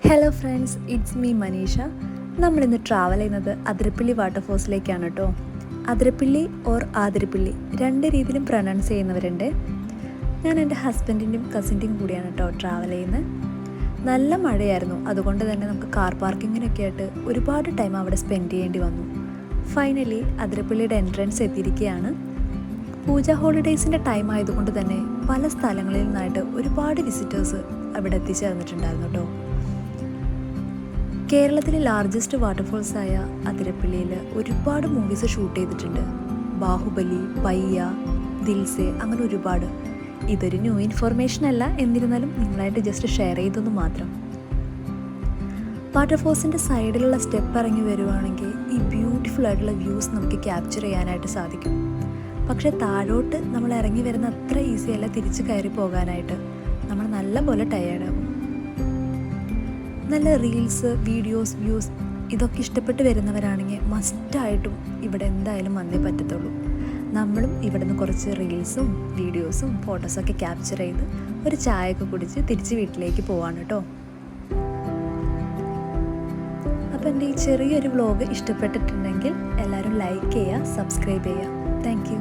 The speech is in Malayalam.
Hello friends, it's me Manisha. നമ്മളിന്ന് ട്രാവൽ ചെയ്യുന്നത് അതിരപ്പള്ളി വാട്ടർഫോൾസിലേക്കാണ് കേട്ടോ. അതിരപ്പള്ളി ഓർ ആതിരപ്പള്ളി രണ്ട് രീതിയിലും പ്രൊനൗൺസ് ചെയ്യുന്നവരുണ്ട്. ഞാൻ എൻ്റെ ഹസ്ബൻഡിൻ്റെയും കസിൻ്റെയും കൂടിയാണ് കേട്ടോ ട്രാവൽ ചെയ്യുന്നത്. നല്ല മഴയായിരുന്നു, അതുകൊണ്ട് തന്നെ നമുക്ക് കാർ പാർക്കിങ്ങിനൊക്കെ ആയിട്ട് ഒരുപാട് ടൈം അവിടെ സ്പെൻഡ് ചെയ്യേണ്ടി വന്നു. ഫൈനലി അതിരപ്പള്ളിയുടെ എൻട്രൻസ് എത്തിയിരിക്കുകയാണ്. പൂജ ഹോളിഡേയ്സിൻ്റെ ടൈം ആയതുകൊണ്ട് തന്നെ പല സ്ഥലങ്ങളിൽ നിന്നായിട്ട് ഒരുപാട് വിസിറ്റേഴ്സ് അവിടെ എത്തിച്ചേർന്നിട്ടുണ്ടായിരുന്നു കേട്ടോ. കേരളത്തിലെ ലാർജസ്റ്റ് വാട്ടർഫോൾസായ അതിരപ്പള്ളിയിൽ ഒരുപാട് മൂവീസ് ഷൂട്ട് ചെയ്തിട്ടുണ്ട്. ബാഹുബലി, പയ്യ, ദിൽസെ, അങ്ങനെ ഒരുപാട്. ഇതൊരു ന്യൂ ഇൻഫോർമേഷൻ അല്ല, എന്നിരുന്നാലും നിങ്ങളായിട്ട് ജസ്റ്റ് ഷെയർ ചെയ്തെന്ന് മാത്രം. വാട്ടർഫോൾസിൻ്റെ സൈഡിലുള്ള സ്റ്റെപ്പ് ഇറങ്ങി വരുവാണെങ്കിൽ ഈ ബ്യൂട്ടിഫുൾ ആയിട്ടുള്ള വ്യൂസ് നമുക്ക് ക്യാപ്ചർ ചെയ്യാനായിട്ട് സാധിക്കും. പക്ഷേ താഴോട്ട് നമ്മൾ ഇറങ്ങി വരുന്ന അത്ര ഈസി അല്ല തിരിച്ച് കയറി പോകാനായിട്ട്. നമ്മൾ നല്ലപോലെ ടയേർഡാകും. നല്ല റീൽസ്, വീഡിയോസ്, വ്യൂസ് ഇതൊക്കെ ഇഷ്ടപ്പെട്ട് വരുന്നവരാണെങ്കിൽ മസ്റ്റായിട്ടും ഇവിടെ എന്തായാലും വന്നേ പറ്റത്തുള്ളൂ. നമ്മളും ഇവിടെ നിന്ന് കുറച്ച് റീൽസും വീഡിയോസും ഫോട്ടോസൊക്കെ ക്യാപ്ചർ ചെയ്ത് ഒരു ചായയൊക്കെ കുടിച്ച് തിരിച്ച് വീട്ടിലേക്ക് പോവാണ് കേട്ടോ. അപ്പോൾ എൻ്റെ ഈ ചെറിയൊരു വ്ളോഗ് ഇഷ്ടപ്പെട്ടിട്ടുണ്ടെങ്കിൽ എല്ലാവരും ലൈക്ക് ചെയ്യുക, സബ്സ്ക്രൈബ് ചെയ്യുക. Thank you.